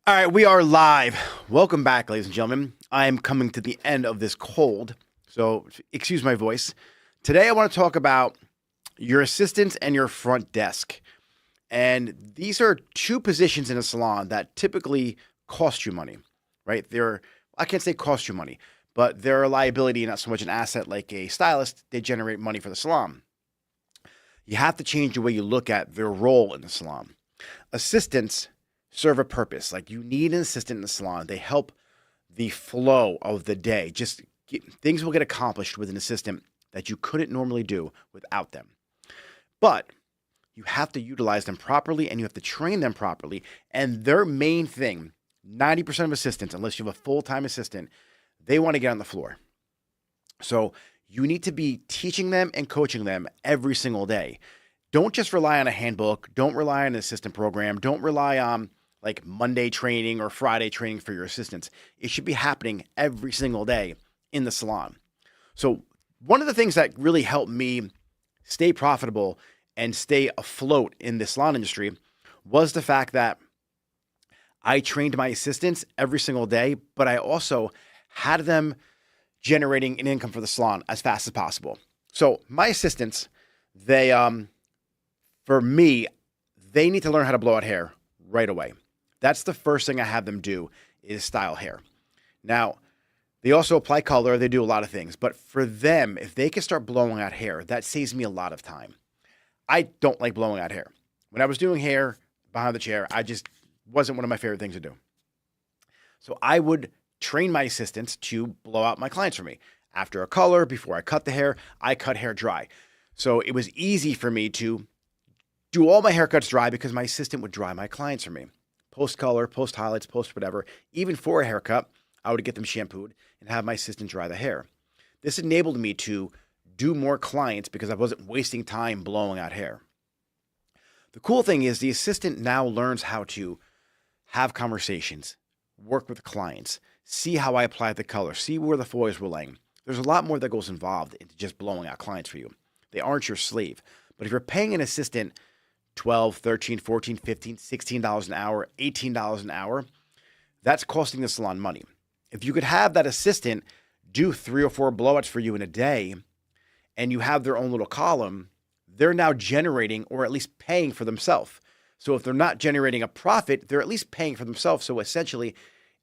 All right, we are live. Welcome back, ladies and gentlemen. I am coming to the end of this cold, so excuse my voice. Today, I want to talk about your assistants and your front desk. And these are two positions in a salon that typically cost you money, right? I can't say cost you money, but they're a liability, not so much an asset like a stylist. They generate money for the salon. You have to change the way you look at their role in the salon. Assistants serve a purpose. Like, you need an assistant in the salon. They help the flow of the day. Things will get accomplished with an assistant that you couldn't normally do without them. But you have to utilize them properly and you have to train them properly. And their main thing, 90% of assistants, unless you have a full-time assistant, they want to get on the floor. So you need to be teaching them and coaching them every single day. Don't just rely on a handbook. Don't rely on an assistant program. Don't rely on like Monday training or Friday training for your assistants. It should be happening every single day in the salon. So one of the things that really helped me stay profitable and stay afloat in the salon industry was the fact that I trained my assistants every single day, but I also had them generating an income for the salon as fast as possible. So my assistants, for me, they need to learn how to blow out hair right away. That's the first thing I have them do, is style hair. Now, they also apply color. They do a lot of things. But for them, if they can start blowing out hair, that saves me a lot of time. I don't like blowing out hair. When I was doing hair behind the chair, I just wasn't one of my favorite things to do. So I would train my assistants to blow out my clients for me. After a color, before I cut the hair, I cut hair dry. So it was easy for me to do all my haircuts dry because my assistant would dry my clients for me. Post color, post highlights, post whatever. Even for a haircut, I would get them shampooed and have my assistant dry the hair. This enabled me to do more clients because I wasn't wasting time blowing out hair. The cool thing is the assistant now learns how to have conversations, work with clients, see how I apply the color, see where the foils were laying. There's a lot more that goes involved into just blowing out clients for you. They aren't your slave. But if you're paying an assistant $12, $13, $14, $15, $16 an hour, $18 an hour, that's costing the salon money. If you could have that assistant do 3 or 4 blowouts for you in a day and you have their own little column, they're now generating or at least paying for themselves. So if they're not generating a profit, they're at least paying for themselves. So essentially,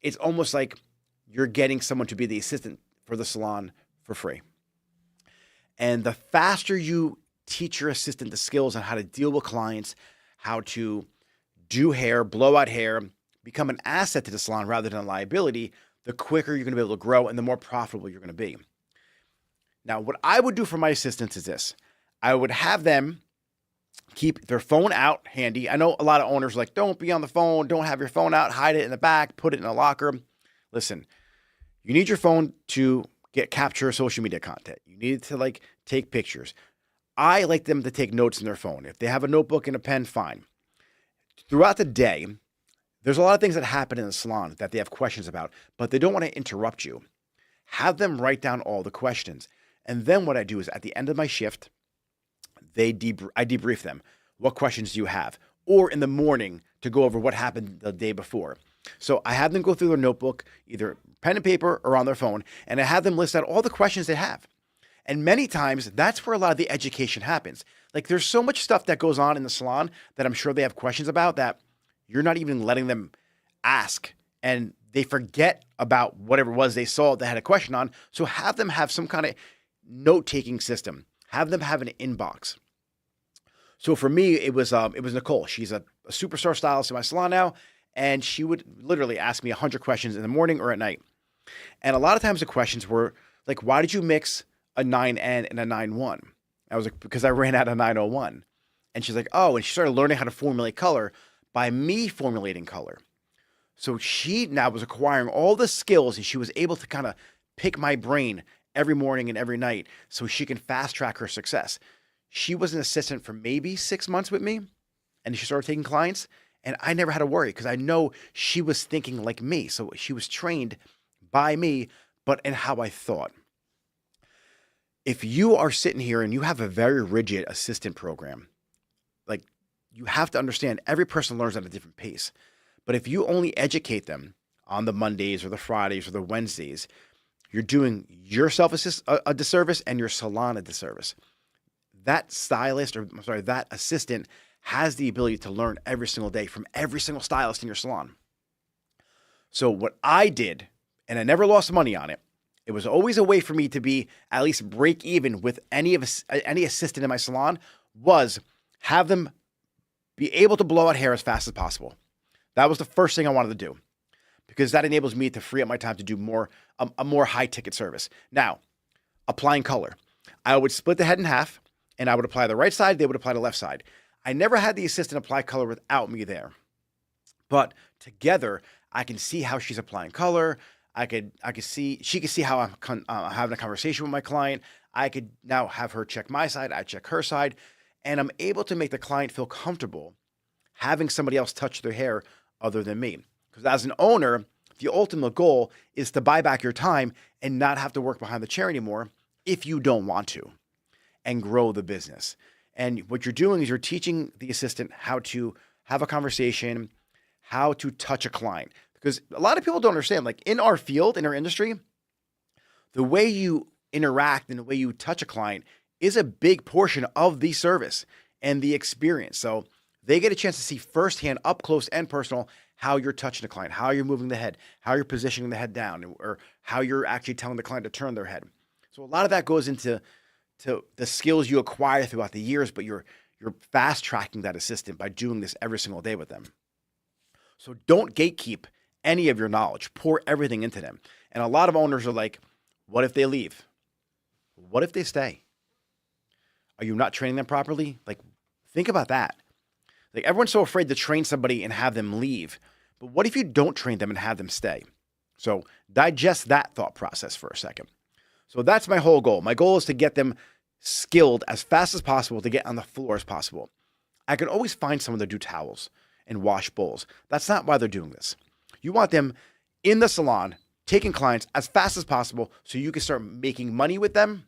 it's almost like you're getting someone to be the assistant for the salon for free. And the faster you teach your assistant the skills on how to deal with clients, how to do hair, blow out hair, become an asset to the salon rather than a liability, the quicker you're going to be able to grow and the more profitable you're going to be. Now, what I would do for my assistants is this. I would have them keep their phone out handy. I know a lot of owners are like, don't be on the phone, don't have your phone out, hide it in the back, put it in a locker. Listen, you need your phone to capture social media content. You need to take pictures. I like them to take notes in their phone. If they have a notebook and a pen, fine. Throughout the day, there's a lot of things that happen in the salon that they have questions about, but they don't want to interrupt you. Have them write down all the questions. And then what I do is at the end of my shift, I debrief them. What questions do you have? Or in the morning to go over what happened the day before. So I have them go through their notebook, either pen and paper or on their phone, and I have them list out all the questions they have. And many times, that's where a lot of the education happens. Like, there's so much stuff that goes on in the salon that I'm sure they have questions about that you're not even letting them ask. And they forget about whatever it was they saw that had a question on. So have them have some kind of note-taking system. Have them have an inbox. So for me, it was Nicole. She's a superstar stylist in my salon now. And she would literally ask me 100 questions in the morning or at night. And a lot of times the questions were like, why did you mix a 9N and a 9-1? I was like, because I ran out of 901. And she's like, oh, and she started learning how to formulate color by me formulating color. So she now was acquiring all the skills and she was able to kind of pick my brain every morning and every night so she can fast track her success. She was an assistant for maybe 6 months with me and she started taking clients and I never had to worry because I know she was thinking like me. So she was trained by me, but in how I thought. If you are sitting here and you have a very rigid assistant program, like, you have to understand every person learns at a different pace. But if you only educate them on the Mondays or the Fridays or the Wednesdays, you're doing yourself a disservice and your salon a disservice. That stylist, or I'm sorry, that assistant has the ability to learn every single day from every single stylist in your salon. So what I did, and I never lost money on it, it was always a way for me to be at least break even with any assistant in my salon, was have them be able to blow out hair as fast as possible. That was the first thing I wanted to do, because that enables me to free up my time to do a more high ticket service. Now, applying color. I would split the head in half, and I would apply the right side, they would apply the left side. I never had the assistant apply color without me there. But together, I can see how she's applying color. She could see how I'm having a conversation with my client. I could now have her check my side, I check her side, and I'm able to make the client feel comfortable having somebody else touch their hair other than me. Because as an owner, the ultimate goal is to buy back your time and not have to work behind the chair anymore if you don't want to, and grow the business. And what you're doing is you're teaching the assistant how to have a conversation, how to touch a client. Because a lot of people don't understand, like in our field, in our industry, the way you interact and the way you touch a client is a big portion of the service and the experience. So they get a chance to see firsthand, up close and personal, how you're touching the client, how you're moving the head, how you're positioning the head down, or how you're actually telling the client to turn their head. So a lot of that goes into the skills you acquire throughout the years, but you're fast tracking that assistant by doing this every single day with them. So don't gatekeep any of your knowledge. Pour everything into them. And a lot of owners are like, what if they leave? What if they stay? Are you not training them properly? Like, think about that. Like, everyone's so afraid to train somebody and have them leave. But what if you don't train them and have them stay? So digest that thought process for a second. So that's my whole goal. My goal is to get them skilled as fast as possible to get on the floor as possible. I can always find someone to do towels and wash bowls. That's not why they're doing this. You want them in the salon, taking clients as fast as possible so you can start making money with them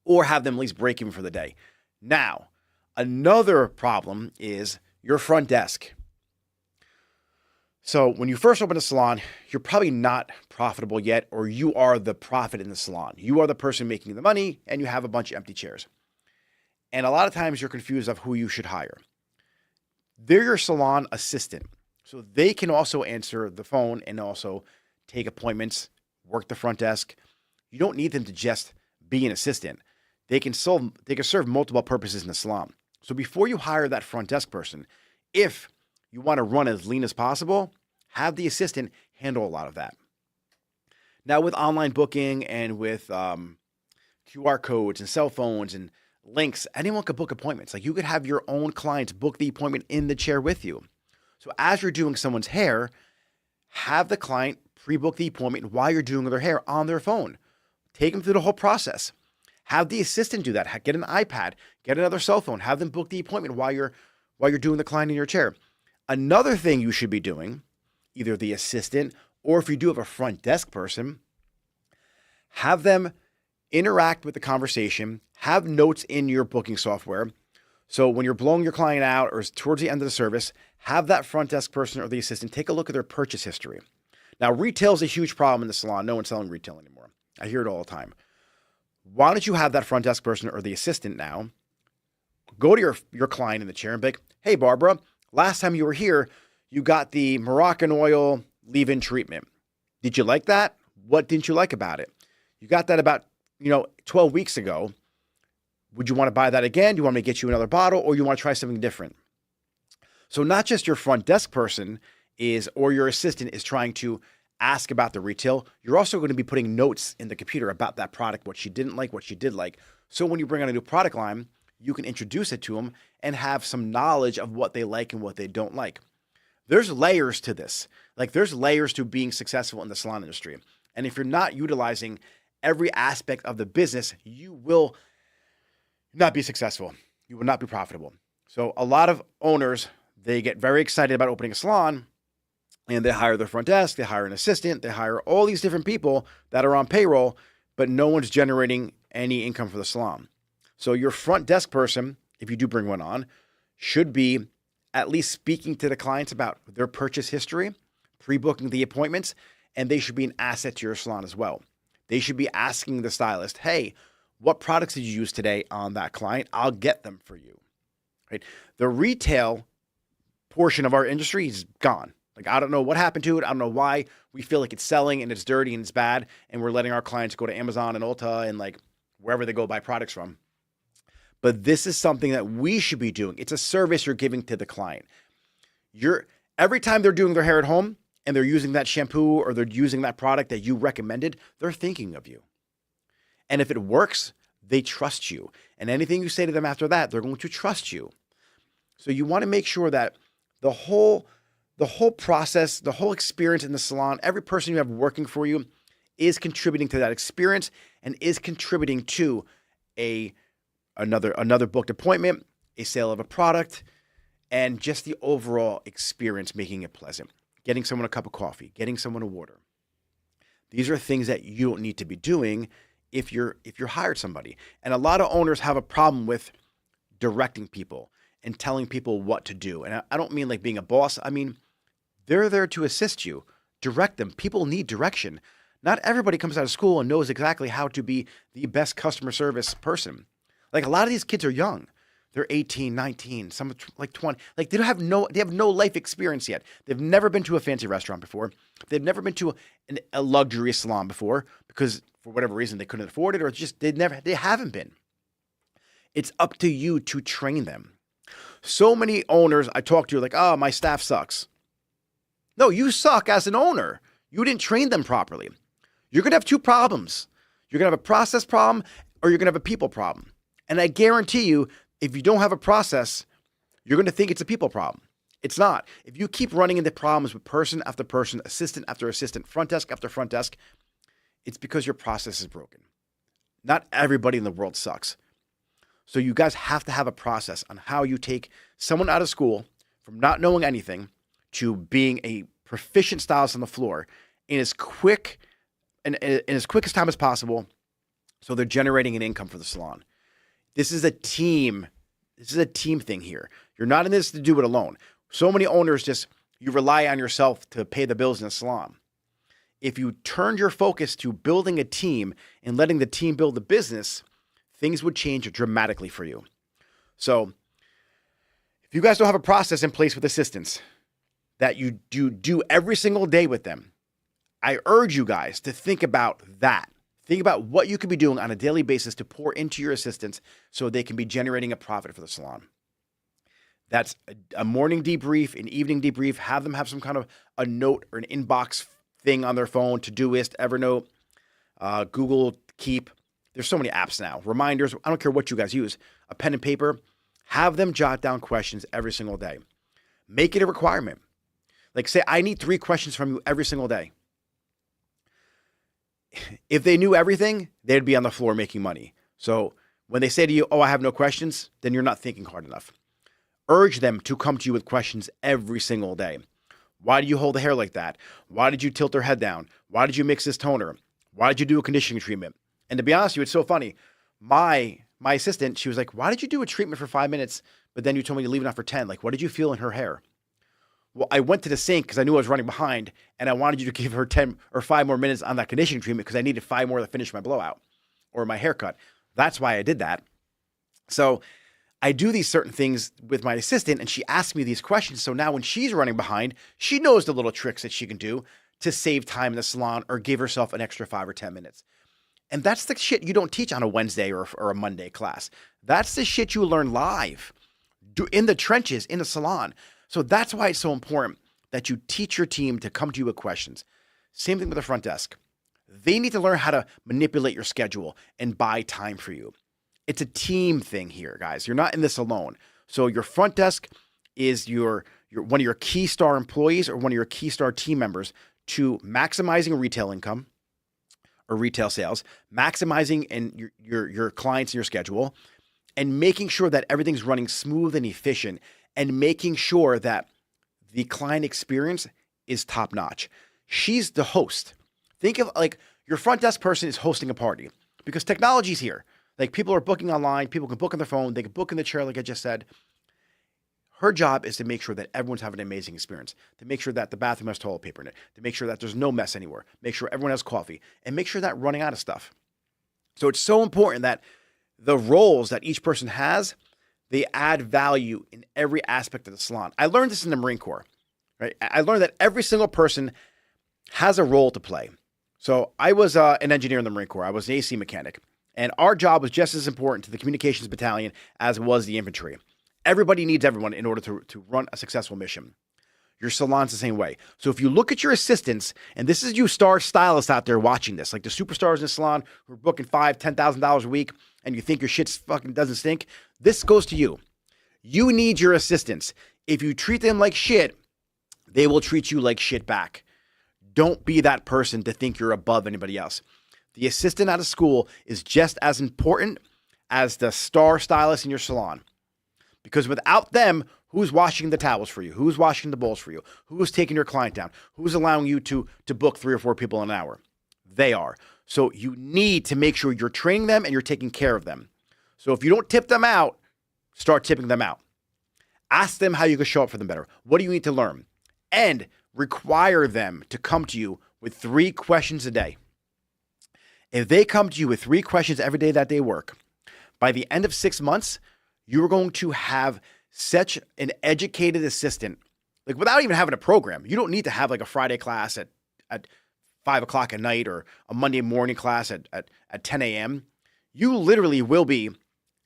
or have them at least break even for the day. Now, another problem is your front desk. So when you first open a salon, you're probably not profitable yet, or you are the profit in the salon. You are the person making the money and you have a bunch of empty chairs. And a lot of times you're confused of who you should hire. They're your salon assistant. So they can also answer the phone and also take appointments, work the front desk. You don't need them to just be an assistant. They can serve multiple purposes in the salon. So before you hire that front desk person, if you want to run as lean as possible, have the assistant handle a lot of that. Now with online booking and with QR codes and cell phones and links, anyone could book appointments. Like, you could have your own clients book the appointment in the chair with you. So as you're doing someone's hair, have the client pre-book the appointment while you're doing their hair on their phone. Take them through the whole process. Have the assistant do that. Get an iPad, get another cell phone, have them book the appointment while you're doing the client in your chair. Another thing you should be doing, either the assistant or if you do have a front desk person, have them interact with the conversation, have notes in your booking software. So when you're blowing your client out or towards the end of the service, have that front desk person or the assistant take a look at their purchase history. Now, retail is a huge problem in the salon. No one's selling retail anymore. I hear it all the time. Why don't you have that front desk person or the assistant now go to your client in the chair and be like, hey, Barbara, last time you were here, you got the Moroccan oil leave-in treatment. Did you like that? What didn't you like about it? You got that about 12 weeks ago. Would you want to buy that again? Do you want me to get you another bottle, or you want to try something different? So not just your front desk person or your assistant is trying to ask about the retail. You're also going to be putting notes in the computer about that product, what she didn't like, what she did like. So when you bring on a new product line, you can introduce it to them and have some knowledge of what they like and what they don't like. There's layers to this. Like, there's layers to being successful in the salon industry. And if you're not utilizing every aspect of the business, you will not be successful. You will not be profitable. So a lot of owners, they get very excited about opening a salon and they hire their front desk, they hire an assistant, they hire all these different people that are on payroll, but no one's generating any income for the salon. So your front desk person, if you do bring one on, should be at least speaking to the clients about their purchase history, pre-booking the appointments, and they should be an asset to your salon as well. They should be asking the stylist, hey, what products did you use today on that client? I'll get them for you, right? The retail portion of our industry is gone. Like, I don't know what happened to it. I don't know why we feel like it's selling and it's dirty and it's bad, and we're letting our clients go to Amazon and Ulta and like wherever they go buy products from. But this is something that we should be doing. It's a service you're giving to the client. Every time they're doing their hair at home and they're using that shampoo or they're using that product that you recommended, they're thinking of you. And if it works, they trust you. And anything you say to them after that, they're going to trust you. So you want to make sure that the whole process, the whole experience in the salon, every person you have working for you is contributing to that experience and is contributing to another booked appointment, a sale of a product, and just the overall experience, making it pleasant. Getting someone a cup of coffee, getting someone a water. These are things that you don't need to be doing if you're hired somebody. And a lot of owners have a problem with directing people and telling people what to do. And I don't mean like being a boss. I mean, they're there to assist you. Direct them. People need direction. Not everybody comes out of school and knows exactly how to be the best customer service person. Like, a lot of these kids are young. They're 18, 19, some like 20. Like, they have no life experience yet. They've never been to a fancy restaurant before. They've never been to a luxury salon before because for whatever reason they couldn't afford it, or just they haven't been. It's up to you to train them. So many owners I talk to are like, oh, my staff sucks. No, you suck as an owner. You didn't train them properly. You're going to have two problems. You're going to have a process problem or you're going to have a people problem. And I guarantee you, if you don't have a process, you're going to think it's a people problem. It's not. If you keep running into problems with person after person, assistant after assistant, front desk after front desk, it's because your process is broken. Not everybody in the world sucks. So you guys have to have a process on how you take someone out of school from not knowing anything to being a proficient stylist on the floor in as quick as time as possible, so they're generating an income for the salon. This is a team. This is a team thing here. You're not in this to do it alone. So many owners you rely on yourself to pay the bills in a salon. If you turned your focus to building a team and letting the team build the business, things would change dramatically for you. So if you guys don't have a process in place with assistants that you do every single day with them, I urge you guys to think about that. Think about what you could be doing on a daily basis to pour into your assistants so they can be generating a profit for the salon. That's a morning debrief, an evening debrief. Have them have some kind of a note or an inbox thing on their phone, Todoist, Evernote, Google Keep. There's so many apps now. Reminders. I don't care what you guys use. A pen and paper. Have them jot down questions every single day. Make it a requirement. Like, say, I need 3 questions from you every single day. If they knew everything, they'd be on the floor making money. So when they say to you, oh, I have no questions, then you're not thinking hard enough. Urge them to come to you with questions every single day. Why do you hold the hair like that? Why did you tilt her head down? Why did you mix this toner? Why did you do a conditioning treatment? And to be honest with you, it's so funny. My assistant, she was like, why did you do a treatment for 5 minutes, but then you told me to leave it on for 10? Like, what did you feel in her hair? Well, I went to the sink because I knew I was running behind, and I wanted you to give her 10 or 5 more minutes on that conditioning treatment because I needed 5 more to finish my blowout or my haircut. That's why I did that. So I do these certain things with my assistant, and she asks me these questions. So now when she's running behind, she knows the little tricks that she can do to save time in the salon or give herself an extra 5 or 10 minutes. And that's the shit you don't teach on a Wednesday or a Monday class. That's the shit you learn live in the trenches, in the salon. So that's why it's so important that you teach your team to come to you with questions. Same thing with the front desk. They need to learn how to manipulate your schedule and buy time for you. It's a team thing here, guys. You're not in this alone. So your front desk is your one of your key star employees or one of your key star team members to maximizing retail income or retail sales, maximizing and your clients and your schedule, and making sure that everything's running smooth and efficient, and making sure that the client experience is top notch. She's the host. Think of like your front desk person is hosting a party because technology's here. Like, people are booking online. People can book on their phone. They can book in the chair, like I just said. Her job is to make sure that everyone's having an amazing experience, to make sure that the bathroom has toilet paper in it, to make sure that there's no mess anywhere, make sure everyone has coffee, and make sure that running out of stuff. So it's so important that the roles that each person has, they add value in every aspect of the salon. I learned this in the Marine Corps, right? I learned that every single person has a role to play. So I was an engineer in the Marine Corps. I was an AC mechanic. And our job was just as important to the communications battalion as it was the infantry. Everybody needs everyone in order to run a successful mission. Your salon's the same way. So if you look at your assistants, and this is you star stylists out there watching this, like the superstars in the salon who are booking $5,000, $10,000 a week, and you think your shit fucking doesn't stink, this goes to you. You need your assistants. If you treat them like shit, they will treat you like shit back. Don't be that person to think you're above anybody else. The assistant out of school is just as important as the star stylist in your salon. Because without them, who's washing the towels for you? Who's washing the bowls for you? Who's taking your client down? Who's allowing you to book 3 or 4 people an hour? They are. So you need to make sure you're training them and you're taking care of them. So if you don't tip them out, start tipping them out. Ask them how you can show up for them better. What do you need to learn? And require them to come to you with 3 questions a day. If they come to you with 3 questions every day that they work, by the end of 6 months, you're going to have such an educated assistant, like without even having a program. You don't need to have like a Friday class at 5 o'clock at night or a Monday morning class at 10 a.m. You literally will be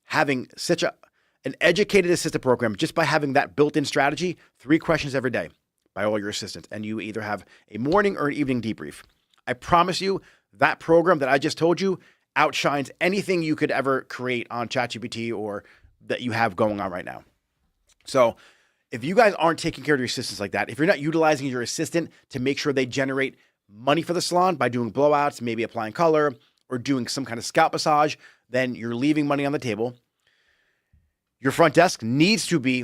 having such an educated assistant program just by having that built-in strategy, 3 questions every day by all your assistants. And you either have a morning or an evening debrief. I promise you that program that I just told you outshines anything you could ever create on ChatGPT or that you have going on right now. So if you guys aren't taking care of your assistants like that, if you're not utilizing your assistant to make sure they generate money for the salon by doing blowouts, maybe applying color or doing some kind of scalp massage, then you're leaving money on the table. Your front desk needs to be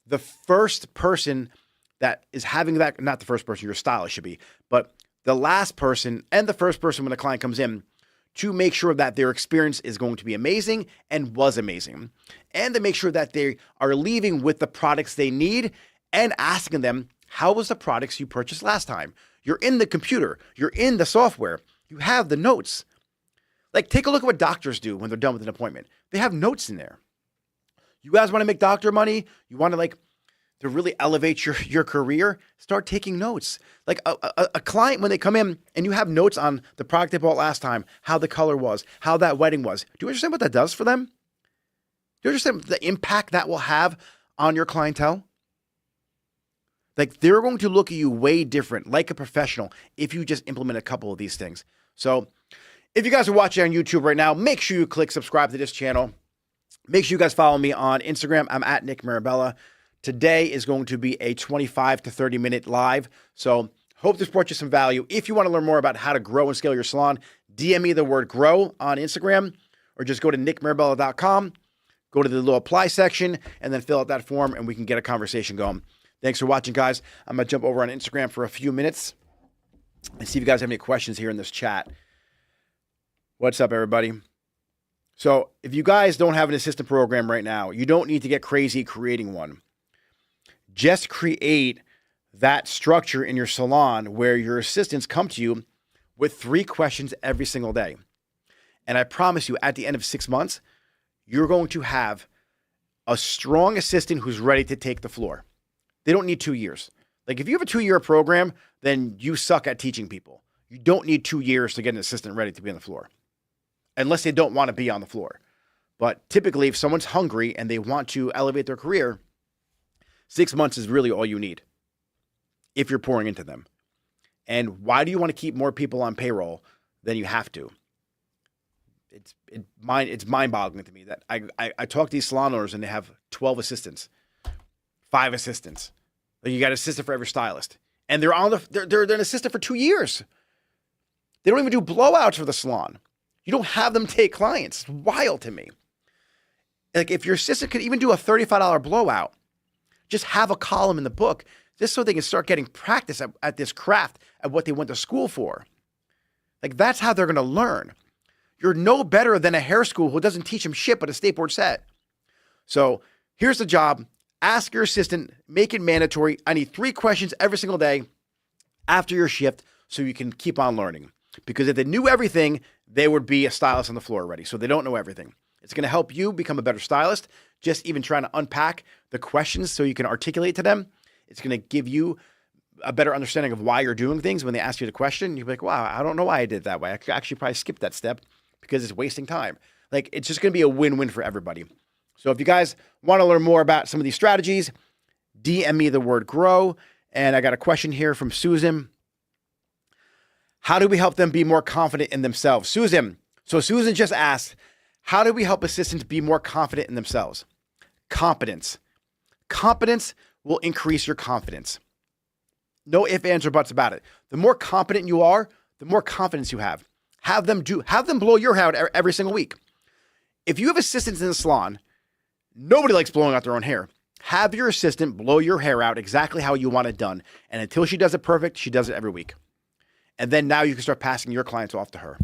the first person that is having that, not the first person, your stylist should be, but the last person and the first person when a client comes in to make sure that their experience is going to be amazing and was amazing. And to make sure that they are leaving with the products they need and asking them, how was the products you purchased last time? You're in the computer. You're in the software. You have the notes. Like, take a look at what doctors do when they're done with an appointment. They have notes in there. You guys want to make doctor money? You want to really elevate your career? Start taking notes. Like a client, when they come in and you have notes on the product they bought last time, how the color was, how that wedding was. Do you understand what that does for them? Do you understand the impact that will have on your clientele? Like, they're going to look at you way different, like a professional, if you just implement a couple of these things. So if you guys are watching on YouTube right now, make sure you click subscribe to this channel. Make sure you guys follow me on Instagram. I'm at Nick Mirabella. Today is going to be a 25 to 30 minute live. So hope this brought you some value. If you want to learn more about how to grow and scale your salon, DM me the word grow on Instagram or just go to nickmirabella.com, go to the little apply section and then fill out that form and we can get a conversation going. Thanks for watching, guys. I'm going to jump over on Instagram for a few minutes and see if you guys have any questions here in this chat. What's up, everybody? So if you guys don't have an assistant program right now, you don't need to get crazy creating one. Just create that structure in your salon where your assistants come to you with 3 questions every single day. And I promise you, at the end of 6 months, you're going to have a strong assistant who's ready to take the floor. They don't need 2 years. Like, if you have a 2-year program, then you suck at teaching people. You don't need 2 years to get an assistant ready to be on the floor, unless they don't want to be on the floor. But typically, if someone's hungry and they want to elevate their career, 6 months is really all you need if you're pouring into them. And why do you want to keep more people on payroll than you have to? It's mind-boggling to me that I talk to these salon owners and they have 12 assistants, 5 assistants. Like, you got an assistant for every stylist, and they're an assistant for 2 years. They don't even do blowouts for the salon. You don't have them take clients. It's wild to me. Like, if your assistant could even do a $35 blowout, just have a column in the book just so they can start getting practice at this craft, at what they went to school for. Like, that's how they're going to learn. You're no better than a hair school who doesn't teach them shit but a skateboard set. So here's the job. Ask your assistant, make it mandatory. I need 3 questions every single day after your shift so you can keep on learning. Because if they knew everything, they would be a stylist on the floor already. So they don't know everything. It's going to help you become a better stylist, just even trying to unpack the questions so you can articulate to them. It's going to give you a better understanding of why you're doing things when they ask you the question. You'll be like, wow, I don't know why I did it that way. I could actually probably skip that step because it's wasting time. Like, it's just going to be a win-win for everybody. So if you guys want to learn more about some of these strategies, DM me the word grow. And I got a question here from Susan. How do we help them be more confident in themselves? Susan just asked, how do we help assistants be more confident in themselves? Competence. Competence will increase your confidence. No ifs, ands, or buts about it. The more competent you are, the more confidence you have. Have them blow your hair out every single week. If you have assistants in the salon, nobody likes blowing out their own hair. Have your assistant blow your hair out exactly how you want it done. And until she does it perfect, she does it every week. And then now you can start passing your clients off to her.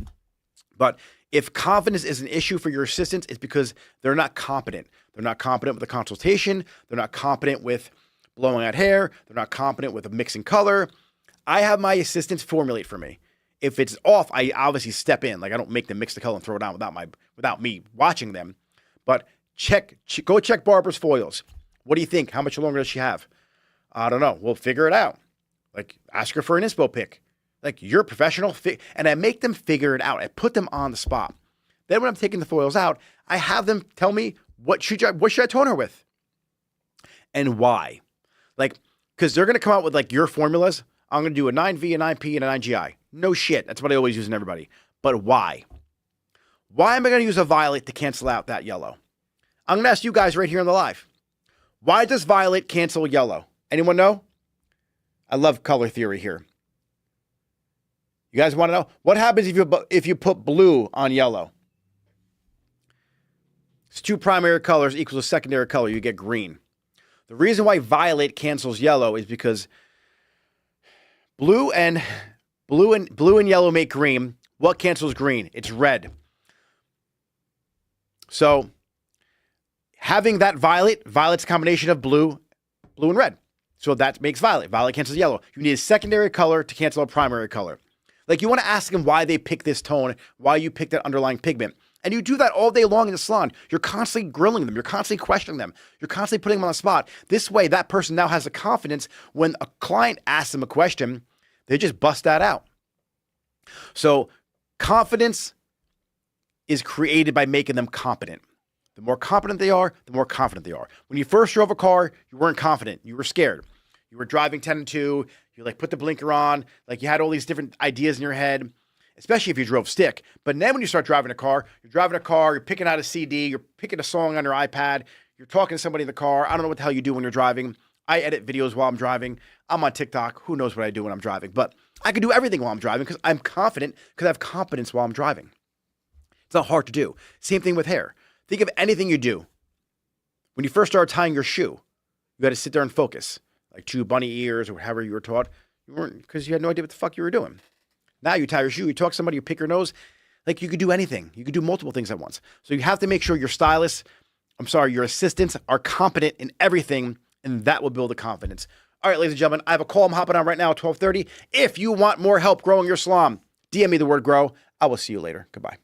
But if confidence is an issue for your assistants, it's because they're not competent. They're not competent with the consultation. They're not competent with blowing out hair. They're not competent with mixing color. I have my assistants formulate for me. If it's off, I obviously step in. Like, I don't make them mix the color and throw it on without me watching them. But go check Barbara's foils. What do you think? How much longer does she have? I don't know. We'll figure it out. Like, ask her for an inspo pic. Like, you're a professional. And I make them figure it out. I put them on the spot. Then when I'm taking the foils out, I have them tell me, what should I tone her with? And why? Like, because they're going to come out with, like, your formulas. I'm going to do a 9V, a 9P, and a 9GI. No shit. That's what I always use in everybody. But why? Why am I going to use a violet to cancel out that yellow? I'm going to ask you guys right here in the live. Why does violet cancel yellow? Anyone know? I love color theory here. You guys want to know? What happens if you put blue on yellow? It's 2 primary colors equals a secondary color. You get green. The reason why violet cancels yellow is because blue and yellow make green. What cancels green? It's red. So having that violet's a combination of blue and red. So that makes violet. Violet cancels yellow. You need a secondary color to cancel a primary color. Like, you want to ask them why they pick this tone, why you pick that underlying pigment. And you do that all day long in the salon. You're constantly grilling them. You're constantly questioning them. You're constantly putting them on the spot. This way, that person now has the confidence when a client asks them a question, they just bust that out. So confidence is created by making them competent. The more competent they are, the more confident they are. When you first drove a car, you weren't confident. You were scared. You were driving 10 and 2. You like put the blinker on. Like, you had all these different ideas in your head, especially if you drove stick. But then when you start driving a car, you're picking out a CD, you're picking a song on your iPad, you're talking to somebody in the car. I don't know what the hell you do when you're driving. I edit videos while I'm driving. I'm on TikTok. Who knows what I do when I'm driving? But I can do everything while I'm driving because I'm confident, because I have confidence while I'm driving. It's not hard to do. Same thing with hair. Think of anything you do. When you first started tying your shoe, you got to sit there and focus. Like 2 bunny ears or however you were taught. You weren't, because you had no idea what the fuck you were doing. Now you tie your shoe, you talk to somebody, you pick your nose. Like, you could do anything. You could do multiple things at once. So you have to make sure your your assistants are competent in everything, and that will build the confidence. All right, ladies and gentlemen, I have a call I'm hopping on right now at 12:30. If you want more help growing your salon, DM me the word grow. I will see you later. Goodbye.